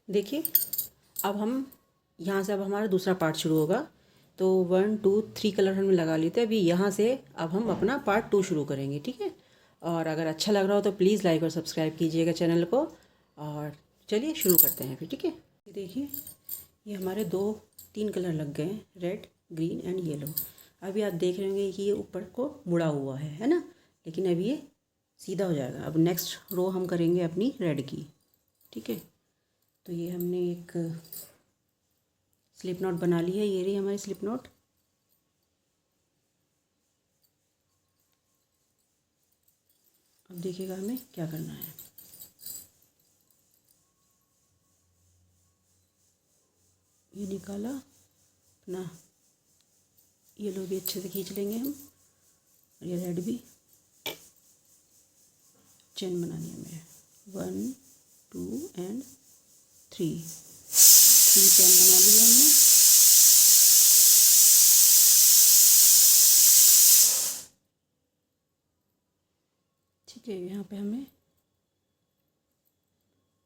देखिए अब हम यहाँ से अब हमारा दूसरा पार्ट शुरू होगा। तो 1 2 3 कलर हमने लगा लिए थे। अभी यहाँ से अब हम अपना पार्ट 2 शुरू करेंगे, ठीक है। और अगर अच्छा लग रहा हो तो प्लीज़ लाइक और सब्सक्राइब कीजिएगा चैनल को। और चलिए शुरू करते हैं फिर, ठीक है। देखिए ये हमारे 2 3 कलर लग गए हैं, रेड ग्रीन एंड येलो। अभी आप देख रहे होंगे कि ये ऊपर को मुड़ा हुआ है ना, लेकिन अभी ये सीधा हो जाएगा। अब नेक्स्ट रो हम करेंगे अपनी रेड की, ठीक है। तो ये हमने एक स्लिप नॉट बना ली है, ये रही हमारी स्लिप नॉट। अब देखिएगा हमें क्या करना है। ये निकाला अपना, येलो भी अच्छे से खींच लेंगे हम, और ये रेड भी। चेन बनानी है हमें 1 2 एंड 3 चेन बना लिया हमने। ठीक है, यहाँ पे हमें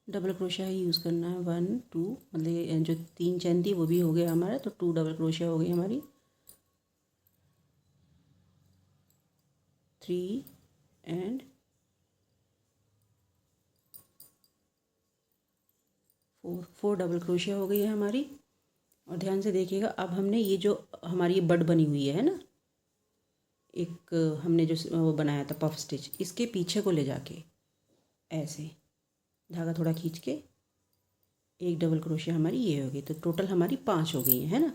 डबल क्रोशिया ही यूज़ करना है। 1 2 मतलब ये जो 3 चेन थी वो भी हो गया हमारा, तो 2 डबल क्रोशिया हो गई हमारी। 3 एंड 4 डबल क्रोशिया हो गई है हमारी। और ध्यान से देखिएगा, अब हमने ये जो हमारी ये बड बनी हुई है ना, एक हमने जो वो बनाया था पफ स्टिच, इसके पीछे को ले जाके ऐसे धागा थोड़ा खींच के एक डबल क्रोशिया हमारी ये हो गई। तो टोटल हमारी 5 हो गई है ना।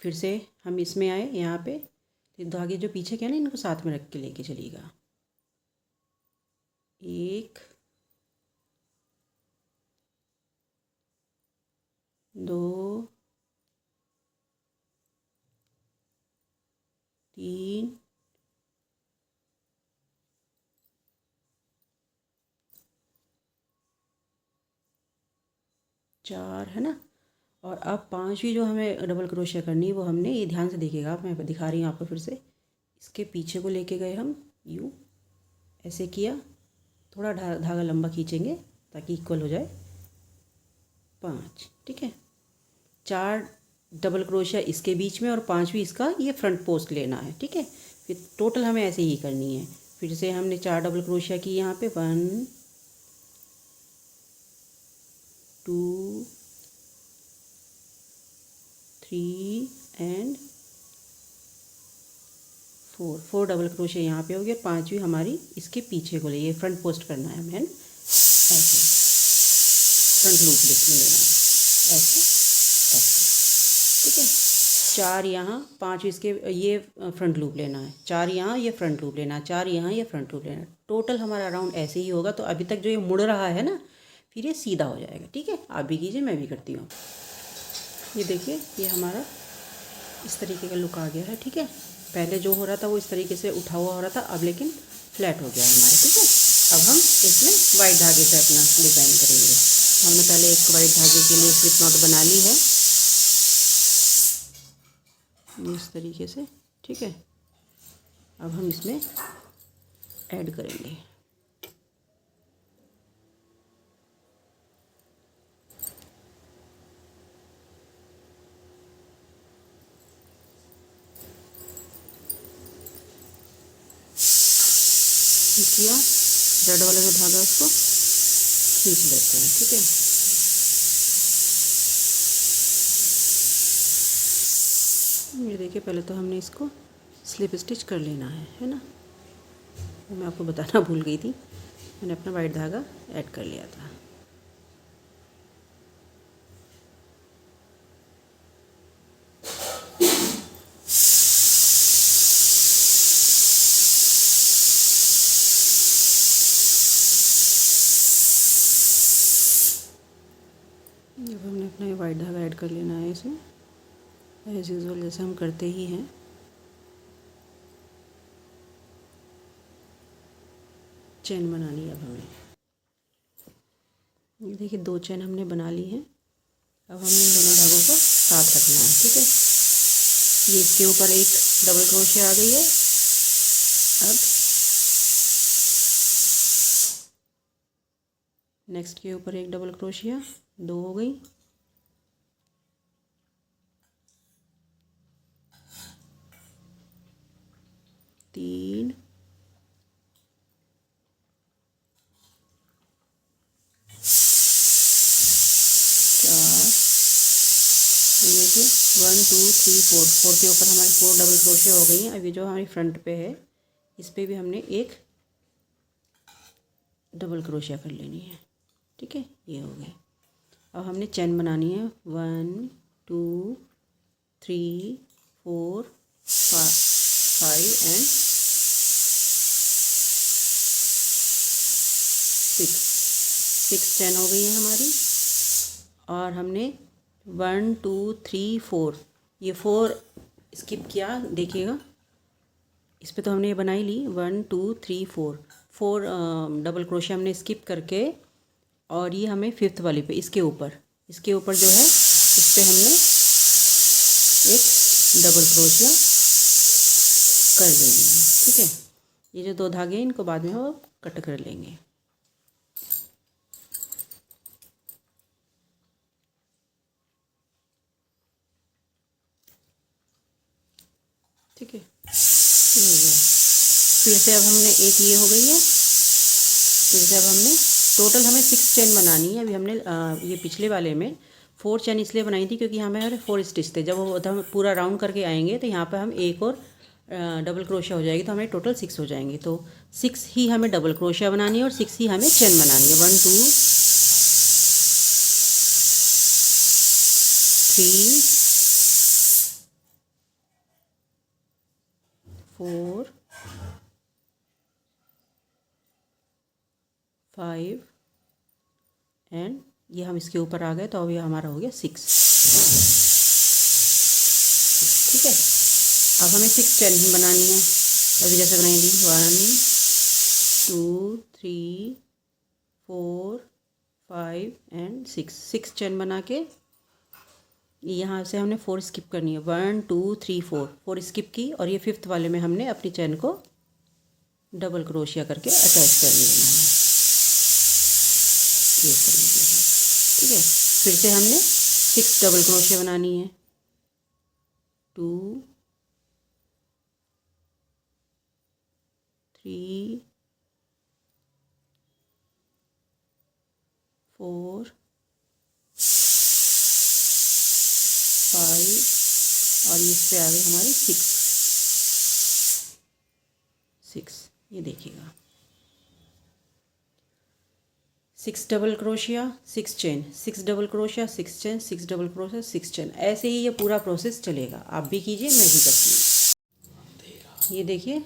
फिर से हम इसमें आए यहाँ पे, तो धागे जो पीछे के ना इनको साथ में रख के लेके चलिएगा। 1 2 3 4 है ना। और अब 5वीं जो हमें डबल क्रोशिया करनी है वो हमने, ये ध्यान से देखिएगा आप, मैं दिखा रही हूँ आपको फिर से। इसके पीछे को लेके गए हम, यूँ ऐसे किया, थोड़ा धागा लंबा खींचेंगे ताकि इक्वल हो जाए 5, ठीक है। 4 डबल क्रोशिया इसके बीच में और 5वीं इसका ये फ्रंट पोस्ट लेना है, ठीक है। फिर टोटल हमें ऐसे ही करनी है। फिर से हमने 4 डबल क्रोशिया की यहाँ पे, 1 2 3 एंड 4 डबल क्रोशिया यहाँ पे हो गया। और 5वीं हमारी इसके पीछे को ले, ये फ्रंट पोस्ट करना है हमें, ऐसे फ्रंट लूप लेना है, ऐसे ऐसे, ठीक है। 4 यहाँ, 5 इसके, ये फ्रंट लूप लेना है। 4 यहाँ, ये फ्रंट लूप लेना है। 4 यहाँ, ये फ्रंट लूप लेना है। टोटल हमारा राउंड ऐसे ही होगा। तो अभी तक जो ये मुड़ रहा है ना, फिर ये सीधा हो जाएगा, ठीक है। आप भी कीजिए, मैं भी करती हूँ। ये देखिए, ये हमारा इस तरीके का लुक आ गया है, ठीक है। पहले जो हो रहा था वो इस तरीके से उठा हुआ हो रहा था, अब लेकिन फ्लैट हो गया है हमारा, ठीक है। अब हम इसमें वाइट धागे से अपना डिज़ाइन करेंगे। तो हमने पहले एक वाइट धागे के लिए स्लिप नॉट बना ली है इस तरीके से, ठीक है। अब हम इसमें ऐड करेंगे। किया, रेड वाला जो धागा उसको खींच लेते हैं, ठीक है। ये देखिए, पहले तो हमने इसको स्लिप स्टिच कर लेना है ना। मैं आपको बताना भूल गई थी, मैंने अपना वाइट धागा ऐड कर लिया था। अब हमने अपना ये वाइट धागा ऐड कर लेना है इसमें, एज़ यूजुअल जैसे हम करते ही हैं। चेन बनानी है अब हमें। ये देखिए, 2 चेन हमने बना ली हैं। अब हमें इन दोनों धागों को साथ रखना है, ठीक है। ये इसके ऊपर एक डबल क्रोशिया आ गई है। अब नेक्स्ट के ऊपर एक डबल क्रोशिया, 2 हो गई। तीन, 4, देखिए 1 2 3 4, 4 के ऊपर हमारी 4 डबल क्रोशिया हो गई हैं। अभी जो हमारी फ्रंट पे है इस पे भी हमने एक डबल क्रोशिया कर लेनी है। ठीक है, ये हो गया। अब हमने चेन बनानी है 1 2 3 4 5 एंड 6 चेन हो गई है हमारी। और हमने 1 2 3 4, ये 4 स्किप किया, देखिएगा इस पे तो हमने ये बनाई ली 1 2 3 4 डबल क्रोशिया हमने स्किप करके, और ये हमें फिफ्थ वाली पे इसके ऊपर जो है इस पे हमने एक डबल क्रोशिया कर देंगे। ठीक है, ये जो 2 धागे हैं इनको बाद में हम कट कर लेंगे। ठीक है, ये हो गया। फिर से अब हमने एक ये हो गई है, फिर से अब हमने टोटल हमें 6 चेन बनानी है। अभी हमने ये पिछले वाले में 4 चेन इसलिए बनाई थी क्योंकि यहाँ पे हमारे 4 स्टिच थे। जब वो हम पूरा राउंड करके आएंगे तो यहाँ पे हम एक और डबल क्रोशिया हो जाएगी, तो हमें टोटल 6 हो जाएंगे। तो 6 ही हमें डबल क्रोशिया बनानी है और 6 ही हमें चेन बनानी है। 1 2 3 4 5 एंड ये हम इसके ऊपर आ गए, तो अब ये हमारा हो गया 6। ठीक है, अब हमें 6 चेन ही बनानी है। अभी जैसे बनाई थी 1 2 3 4 5 एंड 6 चेन बना के यहाँ से हमने 4 स्किप करनी है। 1 2 3 4 स्किप की, और ये फिफ्थ वाले में हमने अपनी चेन को डबल क्रोशिया करके अटैच कर लिया है। ये कर लीजिए। ठीक है, फिर से हमने 6 डबल क्रोशिया बनानी है। 2 3 4 5 और इस पे आ गई हमारी 6। ये देखिएगा 6 double crochet 6 chain, 6 double crochet 6 chain, 6 double crochet 6 chain. ऐसे ही ये पूरा प्रोसेस चलेगा। आप भी कीजिए, मैं भी करती हूँ। ये देखिए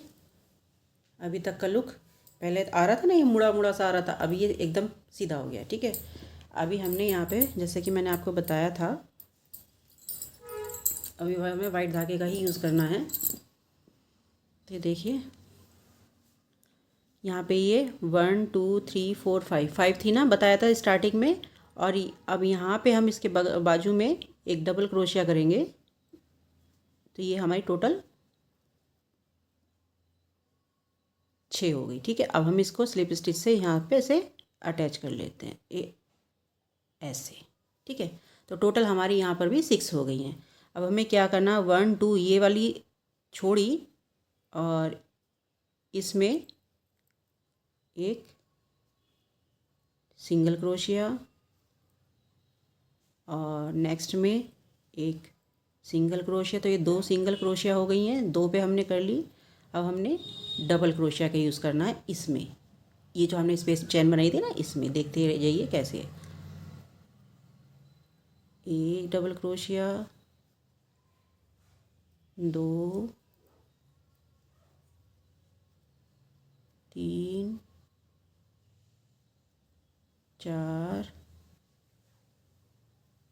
अभी तक का लुक, पहले आ रहा था ना ये मुड़ा मुड़ा सा आ रहा था, अभी ये एकदम सीधा हो गया। ठीक है, अभी हमने यहाँ पे जैसे कि मैंने आपको बताया था, अभी हमें वाइट धागे का ही यूज़ करना है। तो देखिए यहाँ पे ये 1 2 3 4 5 थी ना, बताया था स्टार्टिंग में। और अब यहाँ पे हम इसके बाजू में एक डबल क्रोशिया करेंगे, तो ये हमारी टोटल 6 हो गई। ठीक है, अब हम इसको स्लिप स्टिच से यहाँ पे ऐसे अटैच कर लेते हैं, ये ऐसे। ठीक है, तो टोटल हमारी यहाँ पर भी 6 हो गई हैं। अब हमें क्या करना, 1 2 ये वाली छोड़ी और इसमें एक सिंगल क्रोशिया और नेक्स्ट में एक सिंगल क्रोशिया। तो ये 2 सिंगल क्रोशिया हो गई हैं, 2 पे हमने कर ली। अब हमने डबल क्रोशिया का यूज़ करना है इसमें, ये जो हमने स्पेस चेन बनाई थी ना, इसमें देखते जाइए कैसे है। एक डबल क्रोशिया, 2 3 4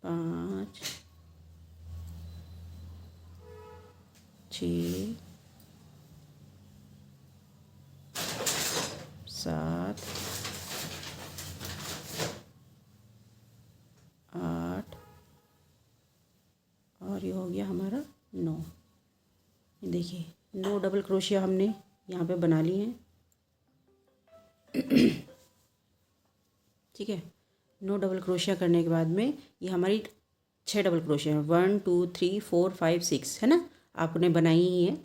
5 6 7 8 और ये हो गया हमारा 9। देखिए 9 डबल क्रोशिया हमने यहाँ पे बना ली हैं। ठीक ठीक है। 9 डबल क्रोशिया करने के बाद में ये हमारी 6 डबल क्रोशिया है, 1 2 3 4 5 6 है ना, आपने बनाई ही है।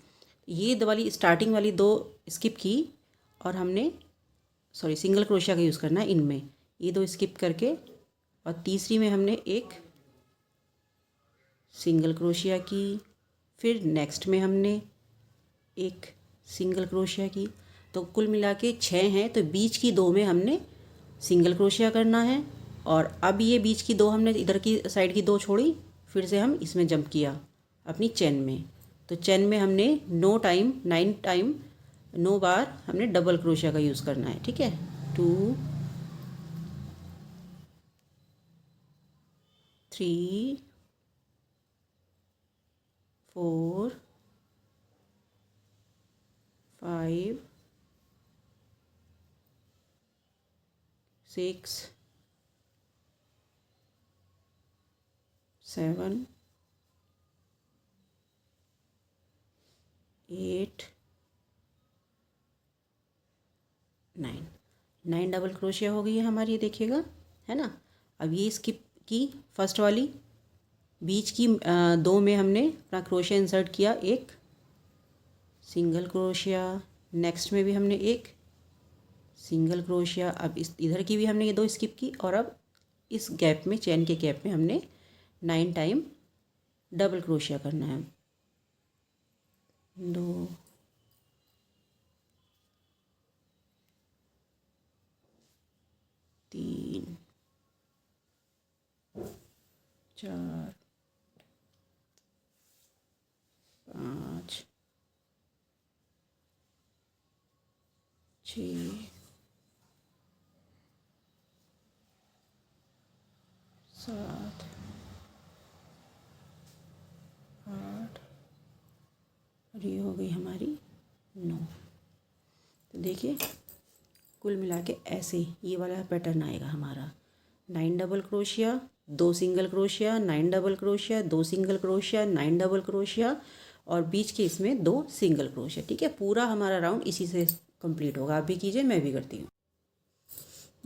ये वाली स्टार्टिंग वाली 2 स्किप की और हमने सिंगल क्रोशिया का यूज़ करना है इनमें, ये 2 स्किप करके और तीसरी में हमने एक सिंगल क्रोशिया की, फिर नेक्स्ट में हमने एक सिंगल क्रोशिया की। तो कुल मिला के 6 हैं, तो बीच की 2 में हमने सिंगल क्रोशिया करना है। और अब ये बीच की 2 हमने इधर की साइड की 2 छोड़ी, फिर से हम इसमें जंप किया अपनी चेन में। तो चेन में हमने 9 टाइम 9 बार हमने डबल क्रोशिया का यूज़ करना है, ठीक है। 2 3 4 5 6 7 8 9 डबल क्रोशिया हो गई है हमारी, ये देखिएगा, है ना। अब ये स्किप की फर्स्ट वाली, बीच की 2 में हमने अपना क्रोशिया इंसर्ट किया, एक सिंगल क्रोशिया, नेक्स्ट में भी हमने एक सिंगल क्रोशिया। अब इस इधर की भी हमने ये 2 स्किप की और अब इस गैप में, चेन के गैप में हमने 9 टाइम डबल क्रोशिया करना है। 2 3 4 5 6 7 8 और ये हो गई हमारी 9। तो देखिए कुल मिला के ऐसे ये वाला पैटर्न आएगा हमारा, 9 double crochet, 2 single crochet, 9 double crochet, 2 single crochet, 9 double crochet और बीच के इसमें 2 सिंगल क्रोशिया, ठीक है। पूरा हमारा राउंड इसी से कंप्लीट होगा। आप भी कीजिए, मैं भी करती हूँ।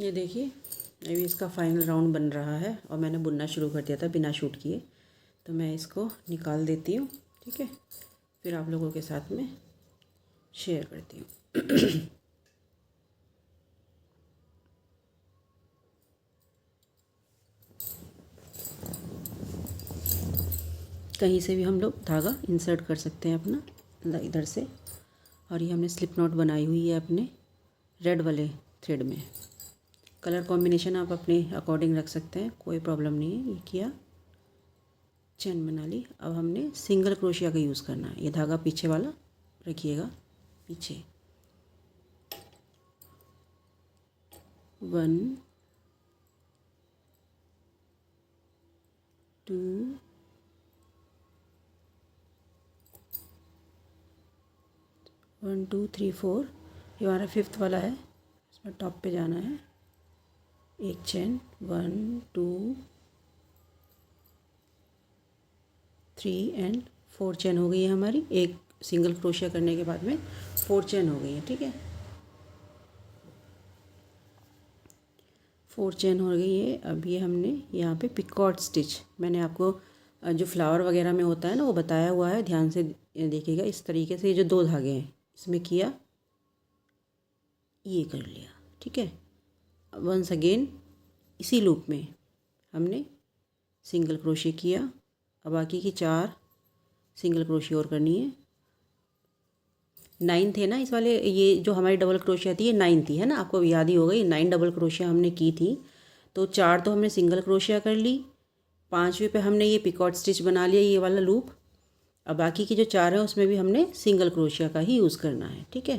ये देखिए अभी इसका फाइनल राउंड बन रहा है और मैंने बुनना शुरू कर दिया था बिना शूट किए, तो मैं इसको निकाल देती हूँ, ठीक है। फिर आप लोगों के साथ में शेयर करती हूँ। कहीं से भी हम लोग धागा इंसर्ट कर सकते हैं अपना इधर से। और ये हमने स्लिप नॉट बनाई हुई है अपने रेड वाले थ्रेड में। कलर कॉम्बिनेशन आप अपने अकॉर्डिंग रख सकते हैं, कोई प्रॉब्लम नहीं है। ये किया, चेन बना ली। अब हमने सिंगल क्रोशिया का यूज़ करना है। ये धागा पीछे वाला रखिएगा, पीछे 1 2 1 2 3 4, ये हमारा 5th वाला है, इसमें टॉप पे जाना है। एक चेन 1 2 3 एंड 4 चेन हो गई है हमारी। एक सिंगल क्रोशिया करने के बाद में 4 चेन हो गई है, ठीक है। 4 चेन हो गई है। अब ये हमने यहाँ पे पिकॉट स्टिच, मैंने आपको जो फ्लावर वगैरह में होता है ना वो बताया हुआ है, ध्यान से देखिएगा। इस तरीके से ये जो 2 धागे हैं इसमें किया, ये कर लिया, ठीक है। वंस अगेन इसी लूप में हमने सिंगल क्रोशिया किया। अब बाकी की 4 सिंगल क्रोशिया और करनी है। 9 थे ना इस वाले, ये जो हमारी डबल क्रोशिया थी ये 9 थी, है ना, आपको याद ही होगा। ये 9 डबल क्रोशिया हमने की थी। तो 4 तो हमने सिंगल क्रोशिया कर ली, 5वें पे हमने ये पिकॉट स्टिच बना लिया, ये वाला लूप। अब बाकी की जो 4 है उसमें भी हमने सिंगल क्रोशिया का ही यूज़ करना है, ठीक है।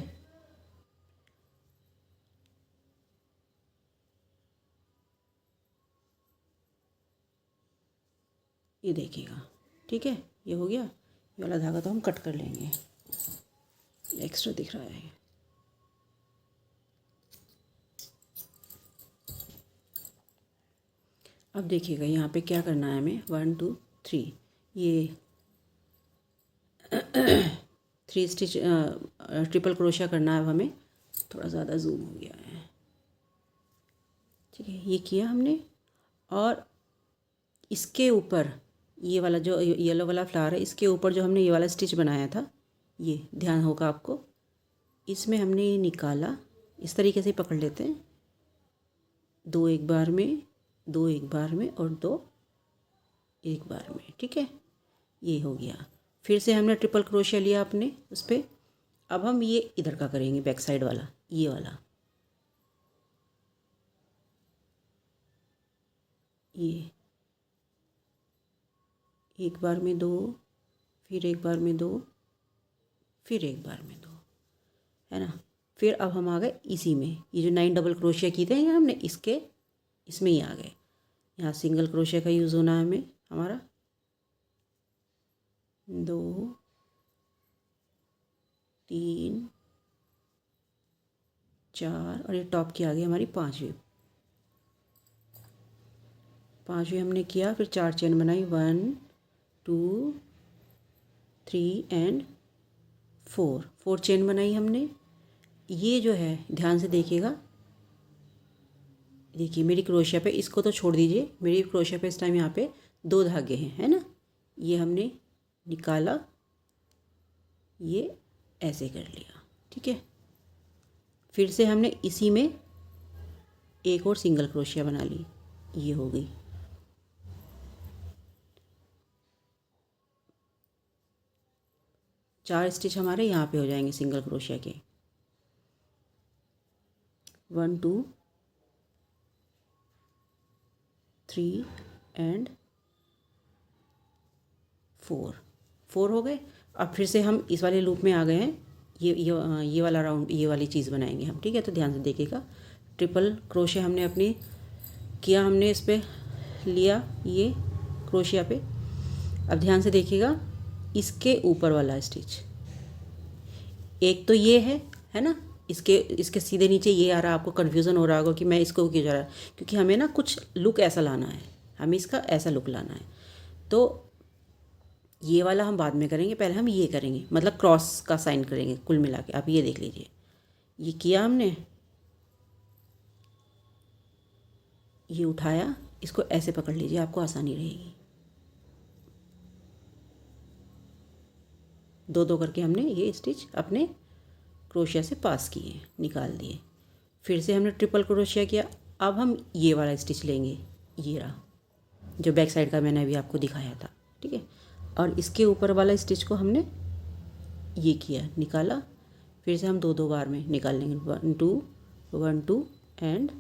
ये देखिएगा, ठीक है, ये हो गया। ये वाला धागा तो हम कट कर लेंगे, एक्स्ट्रा दिख रहा है। अब देखिएगा यहाँ पे क्या करना है हमें, 1 2 3, ये 3 स्टिच ट्रिपल क्रोशिया करना है अब हमें। थोड़ा ज़्यादा जूम हो गया है, ठीक है, ये किया हमने। और इसके ऊपर ये वाला जो येलो वाला फ्लावर है, इसके ऊपर जो हमने ये वाला स्टिच बनाया था, ये ध्यान होगा आपको, इसमें हमने ये निकाला। इस तरीके से पकड़ लेते हैं, दो एक बार में, दो एक बार में और दो एक बार में। ठीक है, ये हो गया। फिर से हमने ट्रिपल क्रोशिया लिया अपने उस पर। अब हम ये इधर का करेंगे, बैक साइड वाला, ये वाला, ये एक बार में दो, फिर एक बार में दो, फिर एक बार में दो, है ना। फिर अब हम आ गए इसी में, ये जो 9 डबल क्रोशिया किए थे हमने, इसके इसमें ही आ गए। यहाँ सिंगल क्रोशिया का यूज़ होना है हमें, हमारा 2 3 4 और ये टॉप की आ गई हमारी पाँचवीं हमने किया। फिर 4 चेन बनाई, 1 2 3 एंड 4 चेन बनाई हमने। ये जो है ध्यान से देखिएगा, देखिए मेरी क्रोशिया पे, इसको तो छोड़ दीजिए, मेरी क्रोशिया पे इस टाइम यहाँ पे 2 धागे हैं, है ना। ये हमने निकाला, ये ऐसे कर लिया। ठीक है, फिर से हमने इसी में एक और सिंगल क्रोशिया बना ली, ये हो गई। चार स्टिच हमारे यहाँ पे हो जाएंगे सिंगल क्रोशिया के, 1 2 3 एंड 4 हो गए। अब फिर से हम इस वाले लूप में आ गए हैं, ये वाला राउंड, ये वाली चीज़ बनाएंगे हम। ठीक है, तो ध्यान से देखिएगा, ट्रिपल क्रोशिया हमने अपनी किया, हमने इस पर लिया ये क्रोशिया पे। अब ध्यान से देखिएगा, इसके ऊपर वाला स्टिच, एक तो ये है ना, इसके सीधे नीचे ये आ रहा है। आपको कन्फ्यूज़न हो रहा होगा कि मैं इसको क्यों जा रहा, क्योंकि हमें ना कुछ लुक ऐसा लाना है, हमें इसका ऐसा लुक लाना है। तो ये वाला हम बाद में करेंगे, पहले हम ये करेंगे, मतलब क्रॉस का साइन करेंगे कुल मिला के। आप ये देख लीजिए, ये किया हमने, ये उठाया, इसको ऐसे पकड़ लीजिए, आपको आसानी रहेगी। 2 करके हमने ये स्टिच अपने क्रोशिया से पास किए, निकाल दिए। फिर से हमने ट्रिपल क्रोशिया किया। अब हम ये वाला स्टिच लेंगे, ये रहा जो बैक साइड का मैंने अभी आपको दिखाया था। ठीक है, और इसके ऊपर वाला स्टिच को हमने ये किया, निकाला। फिर से हम 2 बार में निकाल लेंगे, 1 2 1 2 एंड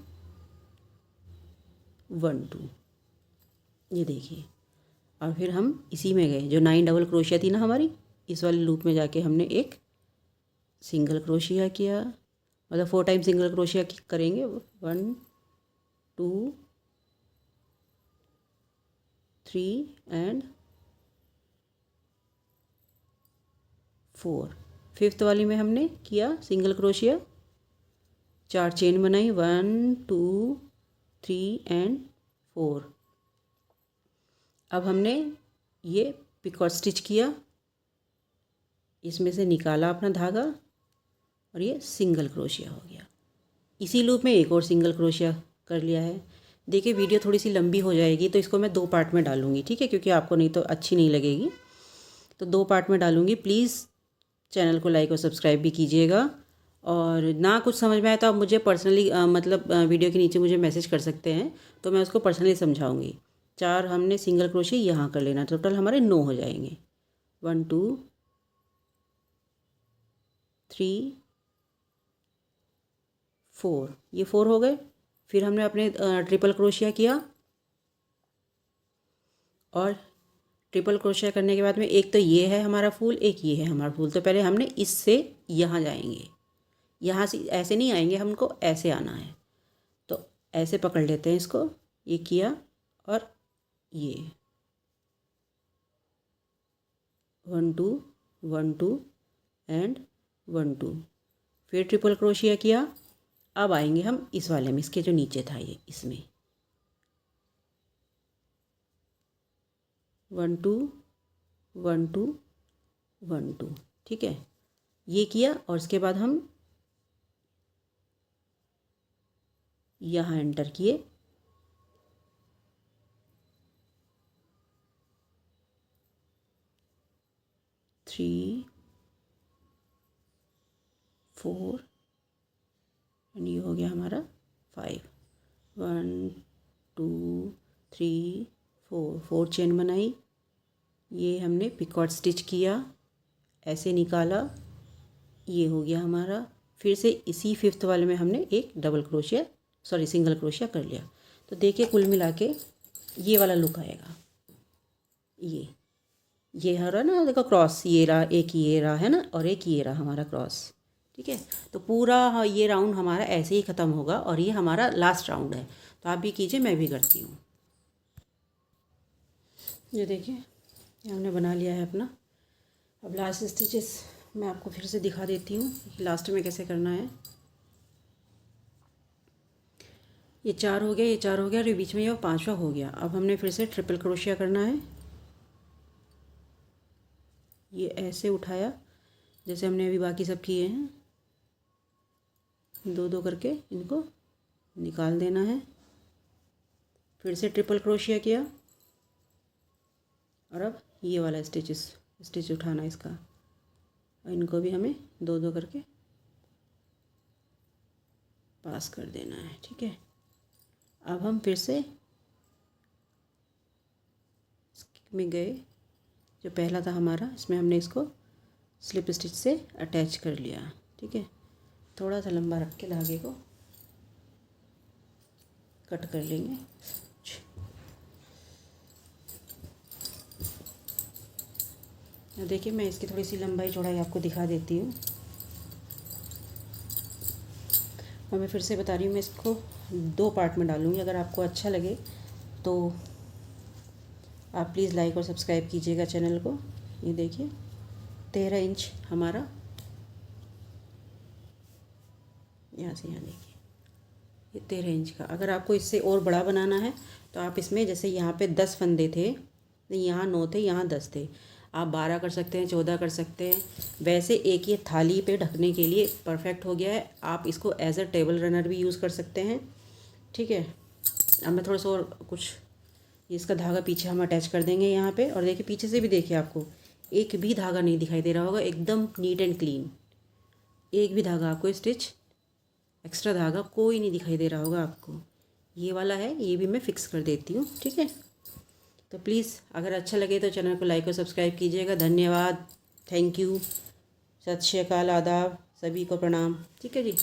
1 2, ये देखिए। और फिर हम इसी में गए, जो 9 डबल क्रोशिया थी ना हमारी, इस वाले लूप में जाके हमने एक सिंगल क्रोशिया किया, मतलब 4 टाइम सिंगल क्रोशिया करेंगे, 1 2 3 एंड 4। फिफ्थ वाली में हमने किया सिंगल क्रोशिया, 4 चेन बनाई, 1 2 3 एंड 4। अब हमने ये पिकॉट स्टिच किया, इसमें से निकाला अपना धागा और ये सिंगल क्रोशिया हो गया। इसी लूप में एक और सिंगल क्रोशिया कर लिया है। देखिए वीडियो थोड़ी सी लंबी हो जाएगी, तो इसको मैं 2 पार्ट में डालूंगी। ठीक है, क्योंकि आपको नहीं तो अच्छी नहीं लगेगी, तो 2 पार्ट में डालूंगी। प्लीज़ चैनल को लाइक और सब्सक्राइब भी कीजिएगा। और ना कुछ समझ में आए तो आप मुझे पर्सनली मतलब वीडियो के नीचे मुझे मैसेज कर सकते हैं, तो मैं उसको पर्सनली समझाऊंगी। 4 हमने सिंगल क्रोशिया यहाँ कर लेना, टोटल हमारे 9 हो जाएंगे, 1 2 3 4, ये 4 हो गए। फिर हमने अपने ट्रिपल क्रोशिया किया, और ट्रिपल क्रोशिया करने के बाद में एक तो ये है हमारा फूल, एक ये है हमारा फूल। तो पहले हमने इससे यहाँ जाएंगे, यहाँ से ऐसे नहीं आएंगे, हमको ऐसे आना है। तो ऐसे पकड़ लेते हैं इसको, ये किया, और ये 1 2 1 2 एंड 1 2। फिर ट्रिपल क्रोशिया किया। अब आएंगे हम इस वाले में, इसके जो नीचे था ये, इसमें 1 2 1 2 1 2। ठीक है, ये किया, और इसके बाद हम यहाँ एंटर किए, 3 4 एंड ये हो गया हमारा 5, 1 2 3 4 चेन बनाई, ये हमने पिकॉट स्टिच किया, ऐसे निकाला, ये हो गया हमारा। फिर से इसी 5th वाले में हमने एक सिंगल क्रोशिया कर लिया। तो देखिए कुल मिला के ये वाला लुक आएगा। ये हो रहा ना, देखो क्रॉस, ये रहा, एक ये रहा है ना, और एक ये रहा हमारा क्रॉस। ठीक है, तो पूरा ये राउंड हमारा ऐसे ही ख़त्म होगा और ये हमारा लास्ट राउंड है। तो आप भी कीजिए, मैं भी करती हूँ। ये देखिए, ये हमने बना लिया है अपना। अब लास्ट स्टिचेस मैं आपको फिर से दिखा देती हूँ लास्ट में कैसे करना है। ये 4 हो गया, ये 4 हो गया और ये बीच में ये 5वां हो गया। अब हमने फिर से ट्रिपल क्रोशिया करना है। ये ऐसे उठाया जैसे हमने अभी बाकी सब किए हैं, 2 करके इनको निकाल देना है। फिर से ट्रिपल क्रोशिया किया और अब ये वाला स्टिच उठाना इसका, और इनको भी हमें 2 करके पास कर देना है। ठीक है, अब हम फिर से में गए, जो पहला था हमारा, इसमें हमने इसको स्लिप स्टिच से अटैच कर लिया। ठीक है, थोड़ा सा लंबा रख के धागे को कट कर लेंगे। देखिए, मैं इसकी थोड़ी सी लंबाई चौड़ाई आपको दिखा देती हूँ। और मैं फिर से बता रही हूँ, मैं इसको 2 पार्ट में डालूँगी। अगर आपको अच्छा लगे तो आप प्लीज़ लाइक और सब्सक्राइब कीजिएगा चैनल को। ये देखिए 13 इंच हमारा, यहाँ से यहाँ देखिए ये 13 इंच का। अगर आपको इससे और बड़ा बनाना है तो आप इसमें, जैसे यहाँ पे 10 फंदे थे, यहाँ 9 थे, यहाँ 10 थे, आप 12 कर सकते हैं, 14 कर सकते हैं। वैसे एक ये थाली पे ढकने के लिए परफेक्ट हो गया है। आप इसको एज अ टेबल रनर भी यूज़ कर सकते हैं। ठीक है, अब मैं थोड़ा सा और कुछ, इसका धागा पीछे हम अटैच कर देंगे यहाँ पे। और देखिए पीछे से भी देखिए, आपको एक भी धागा नहीं दिखाई दे रहा होगा, एकदम नीट एंड क्लीन। एक भी धागा आपको एक्स्ट्रा धागा कोई नहीं दिखाई दे रहा होगा आपको। ये वाला है, ये भी मैं फ़िक्स कर देती हूँ। ठीक है, तो प्लीज़ अगर अच्छा लगे तो चैनल को लाइक और सब्सक्राइब कीजिएगा। धन्यवाद, थैंक यू, सत श्री अकाल, आदाब, सभी को प्रणाम। ठीक है जी।